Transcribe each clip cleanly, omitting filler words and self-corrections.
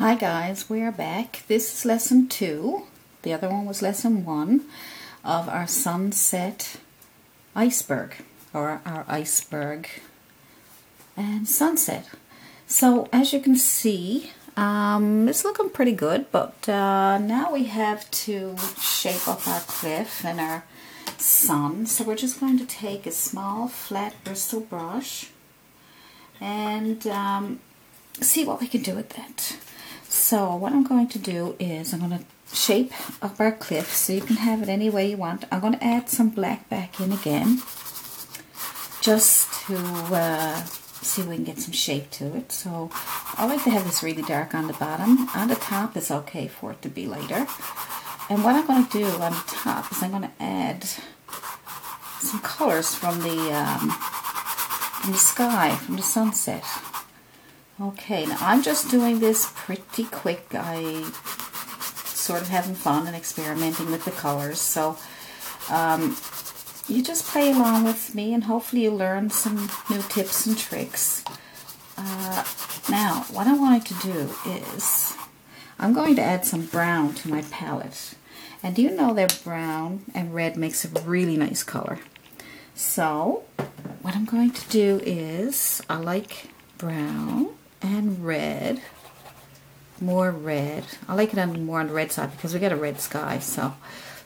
Hi guys, we are back. This is lesson 2. The other one was lesson 1 of our sunset iceberg, or our iceberg and sunset. So as you can see, it's looking pretty good, but now we have to shape up our cliff and our sun. So we're just going to take a small flat bristle brush and see what we can do with that. So what I'm going to do is I'm going to shape up our cliff so you can have it any way you want. I'm going to add some black back in again just to see if we can get some shape to it. So I like to have this really dark on the bottom. On the top it's okay for it to be lighter. And what I'm going to do on the top is I'm going to add some colors from the sky, from the sunset. Okay, now I'm just doing this pretty quick. I sort of having fun and experimenting with the colors. So you just play along with me and hopefully you learn some new tips and tricks. Now, what I wanted to do is I'm going to add some brown to my palette. And do you know that brown and red makes a really nice color? So what I'm going to do is I like brown and red, more red. I like it more on the red side because we got a red sky. So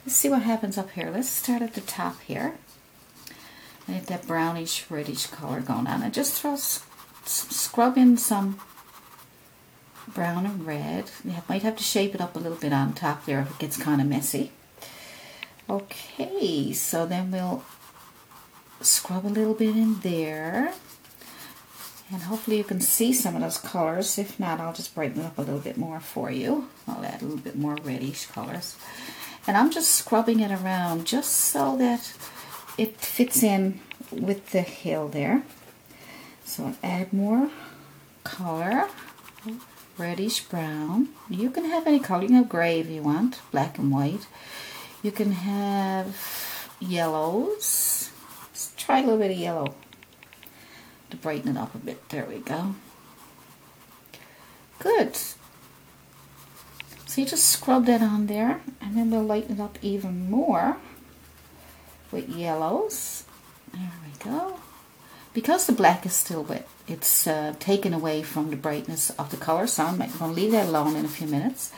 let's see what happens up here. Let's start at the top here. I have that brownish reddish color going on. And just scrub in some brown and red. You might have to shape it up a little bit on top there if it gets kind of messy. Okay, so then we'll scrub a little bit in there. And hopefully you can see some of those colors. If not, I'll just brighten it up a little bit more for you. I'll add a little bit more reddish colors. And I'm just scrubbing it around just so that it fits in with the hill there. So I'll add more color, reddish brown. You can have any color. You can have gray if you want, black and white. You can have yellows. Let's try a little bit of yellow to brighten it up a bit. There we go. Good. So you just scrub that on there, and then we'll lighten it up even more with yellows. There we go. Because the black is still wet, it's taken away from the brightness of the color, so I'm going to leave that alone in a few minutes,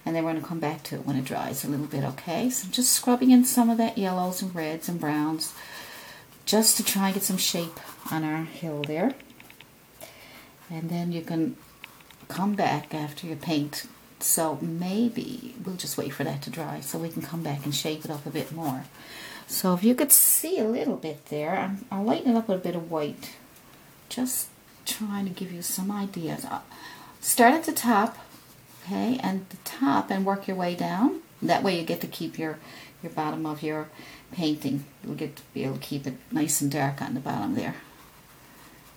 and then we're going to come back to it when it dries a little bit, okay? So I'm just scrubbing in some of that yellows and reds and browns just to try and get some shape on our hill there. And then you can come back after you paint. So maybe we'll just wait for that to dry so we can come back and shape it up a bit more. So if you could see a little bit there, I'll lighten it up with a bit of white. Just trying to give you some ideas. Start at the top, okay, and the top, and work your way down. That way you get to keep your bottom of your painting. You'll get to be able to keep it nice and dark on the bottom there.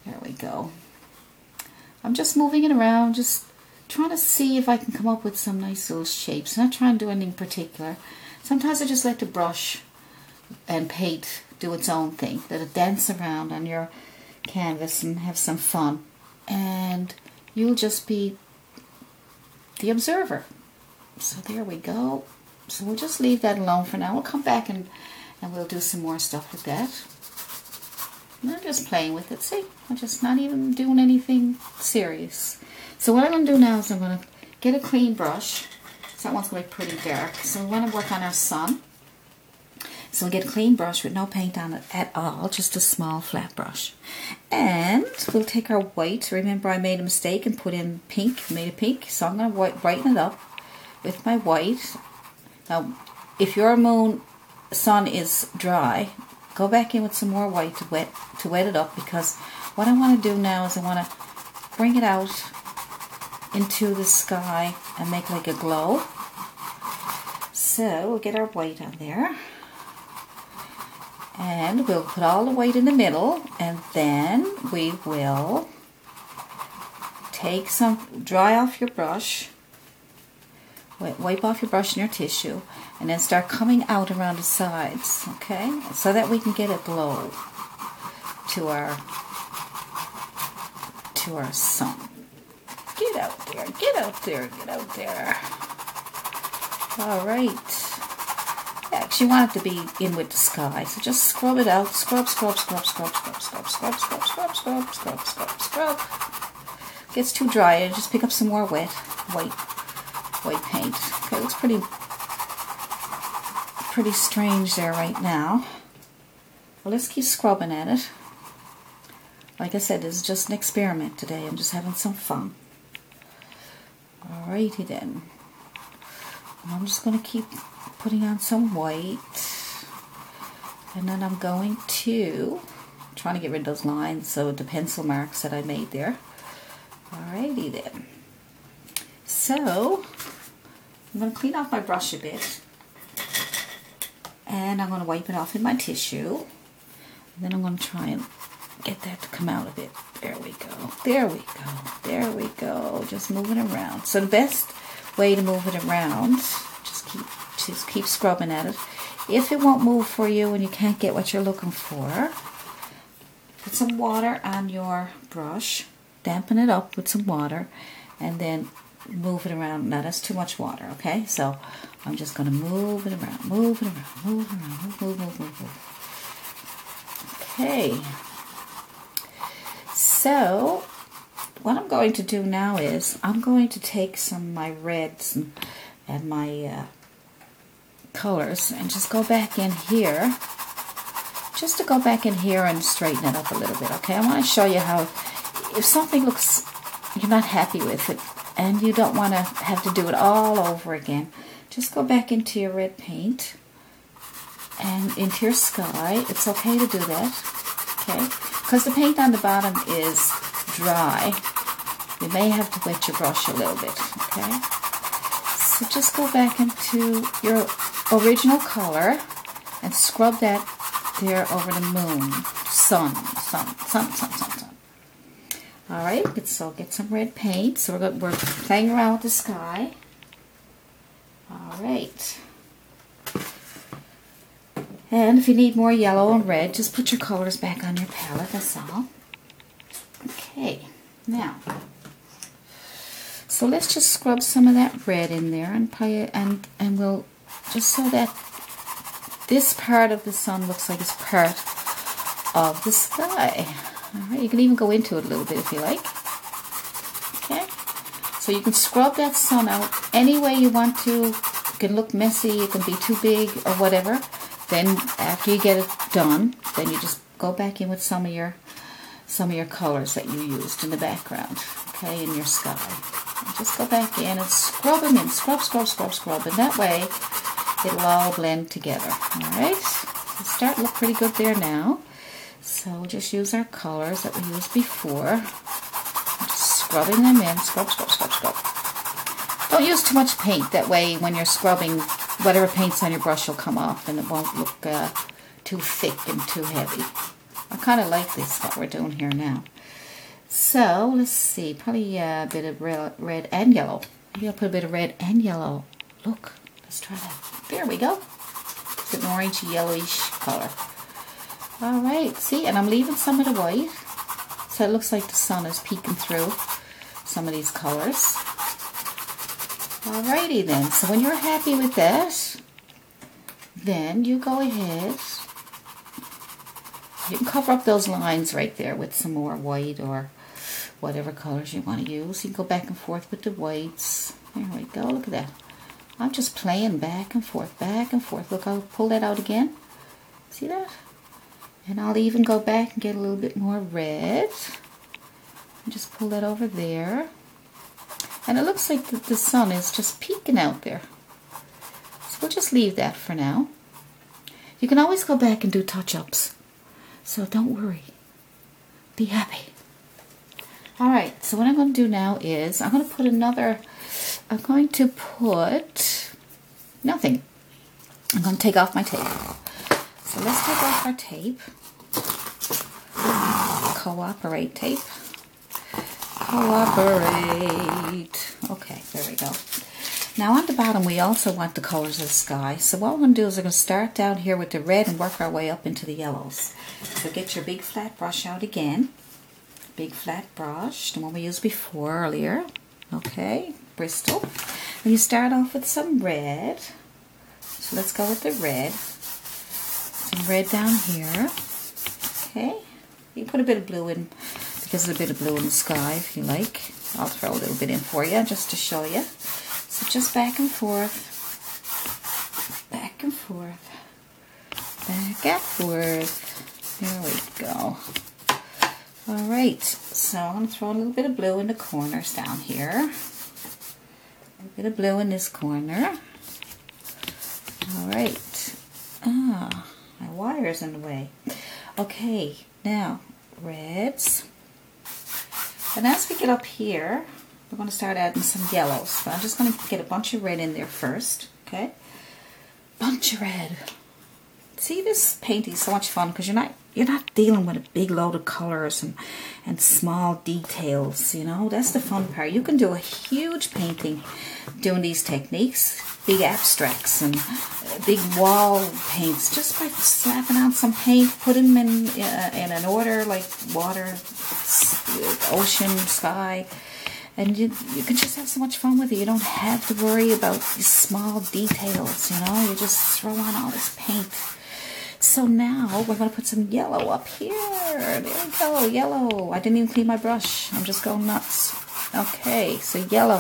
There we go. I'm just moving it around, just trying to see if I can come up with some nice little shapes. I'm not trying to do anything particular. Sometimes I just like to brush and paint do its own thing. Let it dance around on your canvas and have some fun. And you'll just be the observer. So there we go. So we'll just leave that alone for now. We'll come back and we'll do some more stuff with that. And I'm just playing with it. See, I'm just not even doing anything serious. So what I'm going to do now is I'm going to get a clean brush. So that one's going to be pretty dark. So we want to work on our sun. So we'll get a clean brush with no paint on it at all, just a small flat brush. And we'll take our white. Remember I made a mistake and put in pink, made it pink. So I'm going to brighten it up with my white. Now, if your sun is dry, go back in with some more white to wet it up, because what I want to do now is I want to bring it out into the sky and make like a glow. So we'll get our white on there. And we'll put all the white in the middle, and then we will take some, dry off your brush, wipe off your brush and your tissue, and then start coming out around the sides, okay? So that we can get a glow to our sun. Get out there, get out there, get out there. All right. Yeah, 'cause you want it to be in with the sky. So just scrub it out. Scrub, scrub, scrub, scrub, scrub, scrub, scrub, scrub, scrub, scrub, scrub, scrub, scrub. Gets too dry, and just pick up some more white paint. Okay, it looks pretty strange there right now. Well, let's keep scrubbing at it. Like I said, this is just an experiment today. I'm just having some fun. Alrighty then. I'm just going to keep putting on some white. And then I'm going to trying to get rid of those lines, so the pencil marks that I made there. Alrighty then. So, I'm going to clean off my brush a bit. And I'm going to wipe it off in my tissue. And then I'm going to try and get that to come out a bit. There we go. There we go. There we go. Just move it around. So the best way to move it around, just keep scrubbing at it. If it won't move for you and you can't get what you're looking for, put some water on your brush, dampen it up with some water, and then move it around. Now that's too much water, okay? So I'm just going to move it around, move it around, move it around, move. Okay. So what I'm going to do now is I'm going to take some of my reds and my colors and just go back in here. Just to go back in here and straighten it up a little bit, okay? I want to show you how, if something looks, you're not happy with it, and you don't want to have to do it all over again, just go back into your red paint and into your sky. It's okay to do that, okay? Because the paint on the bottom is dry. You may have to wet your brush a little bit, okay? So just go back into your original color and scrub that there over the moon, sun. All right, so get some red paint. So we're playing around with the sky. All right. And if you need more yellow and red, just put your colors back on your palette, that's all. Okay, now, so let's just scrub some of that red in there and we'll, just so that this part of the sun looks like it's part of the sky. All right, you can even go into it a little bit if you like. Okay, so you can scrub that sun out any way you want to. It can look messy, it can be too big or whatever. Then after you get it done, then you just go back in with some of your colors that you used in the background, okay, in your sky. And just go back in and scrub them in, scrub, and that way it'll all blend together. All right, so start to look pretty good there now. So we'll just use our colors that we used before. Just scrubbing them in, scrub. Don't use too much paint, that way when you're scrubbing, whatever paint's on your brush will come off and it won't look too thick and too heavy. I kind of like this, what we're doing here now. So, let's see, probably a bit of red and yellow. Maybe I'll put a bit of red and yellow. Look, let's try that. There we go. It's an orange yellowish color. Alright, see, and I'm leaving some of the white. So it looks like the sun is peeking through some of these colors. Alrighty then, so when you're happy with that, then you go ahead, you can cover up those lines right there with some more white or whatever colors you want to use. You can go back and forth with the whites. There we go, look at that. I'm just playing back and forth, back and forth. Look, I'll pull that out again. See that? And I'll even go back and get a little bit more red. And just pull that over there. And it looks like the sun is just peeking out there. So we'll just leave that for now. You can always go back and do touch-ups. So don't worry. Be happy. Alright, so what I'm going to do now is I'm going to put nothing. I'm going to take off my tape. So let's take off our tape. Cooperate tape. Cooperate. Okay, there we go. Now on the bottom we also want the colors of the sky. So what we're going to do is we're going to start down here with the red and work our way up into the yellows. So get your big flat brush out again. Big flat brush, the one we used before earlier. Okay, Bristol. And you start off with some red. So let's go with the red. Some red down here. Okay. You put a bit of blue in because there's a bit of blue in the sky if you like. I'll throw a little bit in for you just to show you. So just back and forth. Back and forth. Back and forth. There we go. Alright, so I'm going to throw a little bit of blue in the corners down here. A bit of blue in this corner. Alright. Ah, my wire's in the way. Okay, now reds. And as we get up here, we're going to start adding some yellows. But I'm just going to get a bunch of red in there first. Okay? Bunch of red. See, this painting is so much fun because you're not dealing with a big load of colors and small details, you know. That's the fun part. You can do a huge painting doing these techniques, big abstracts and big wall paints, just by slapping on some paint, put them in an order like water, ocean, sky, and you can just have so much fun with it. You don't have to worry about these small details, you know. You just throw on all this paint. So now we're going to put some yellow up here. There we go, yellow. I didn't even clean my brush. I'm just going nuts. Okay, so yellow.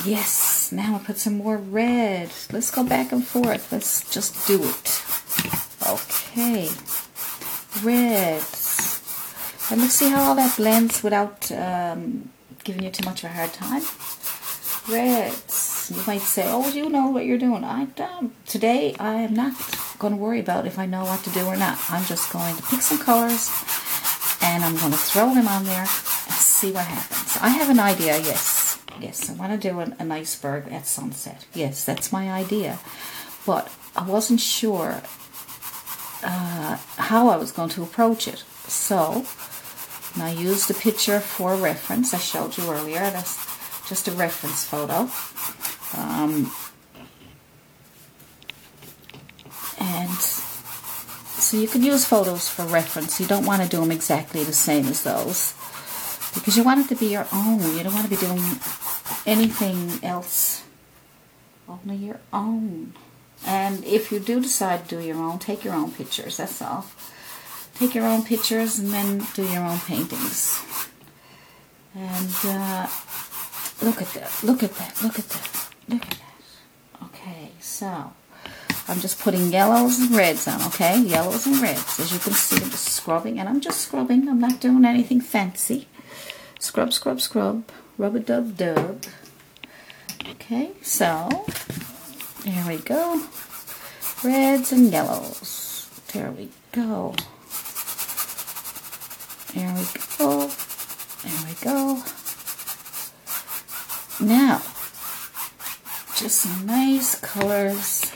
Yes, now we'll put some more red. Let's go back and forth. Let's just do it. Okay, reds. And let's see how all that blends without giving you too much of a hard time. Reds. You might say, oh, you know what you're doing. I don't. Today, I am not going to worry about if I know what to do or not. I'm just going to pick some colors and I'm going to throw them on there and see what happens. I have an idea, yes. Yes, I want to do an iceberg at sunset. Yes, that's my idea. But I wasn't sure how I was going to approach it. So, I used the picture for reference I showed you earlier. That's just a reference photo. And so you can use photos for reference. You don't want to do them exactly the same as those because you want it to be your own. You don't want to be doing anything else, only your own. And if you do decide to do your own, take your own pictures, that's all. Take your own pictures and then do your own paintings. And look at that, look at that, look at that, look at that. Okay, so I'm just putting yellows and reds on, okay? Yellows and reds. As you can see, I'm just scrubbing, and I'm just scrubbing. I'm not doing anything fancy. Scrub, scrub, scrub. Rub-a-dub-dub. Okay, so there we go. Reds and yellows. There we go. There we go. There we go. Now, just some nice colors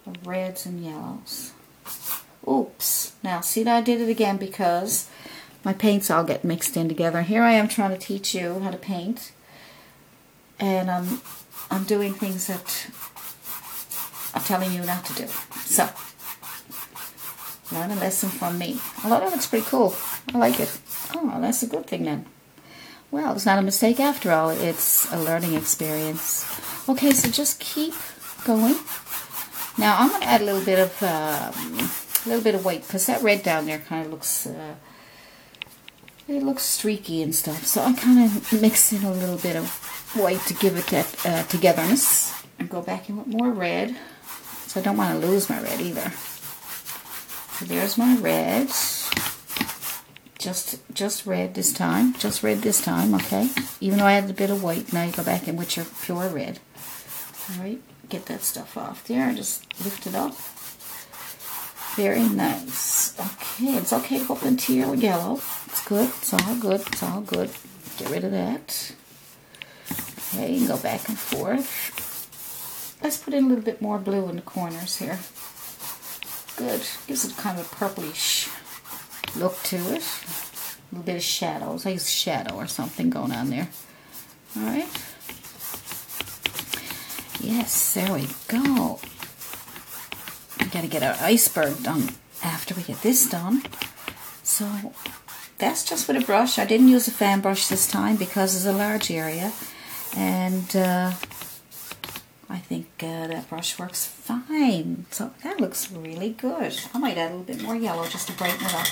of reds and yellows. Oops. Now, see that I did it again because my paints all get mixed in together. Here I am trying to teach you how to paint. And I'm doing things that I'm telling you not to do. So, learn a lesson from me. Although that looks pretty cool. I like it. Oh, that's a good thing then. Well, it's not a mistake after all. It's a learning experience. Okay, so just keep going. Now I'm going to add a little bit of white because that red down there kind of looks it looks streaky and stuff. So I kind of mix in a little bit of white to give it that togetherness, and go back in with more red. So I don't want to lose my red either. So there's my red. Just red this time. Just red this time, okay? Even though I added a bit of white, now you go back in with your pure red. Alright, get that stuff off there and just lift it up. Very nice. Okay, it's okay to go up into your yellow. It's good. It's all good. It's all good. Get rid of that. Okay, and go back and forth. Let's put in a little bit more blue in the corners here. Good. Gives it kind of a purplish look to it. A little bit of shadows. I use shadow or something going on there. Alright. Yes, there we go. We gotta get our iceberg done after we get this done. So that's just with a brush. I didn't use a fan brush this time because it's a large area, and I think that brush works fine. So that looks really good. I might add a little bit more yellow just to brighten it up.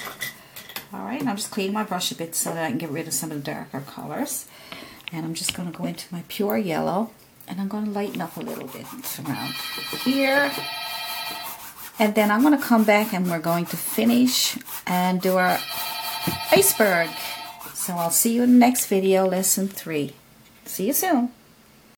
Alright, and I'm just cleaning my brush a bit so that I can get rid of some of the darker colors. And I'm just going to go into my pure yellow, and I'm going to lighten up a little bit around here. And then I'm going to come back and we're going to finish and do our iceberg. So I'll see you in the next video, lesson 3. See you soon.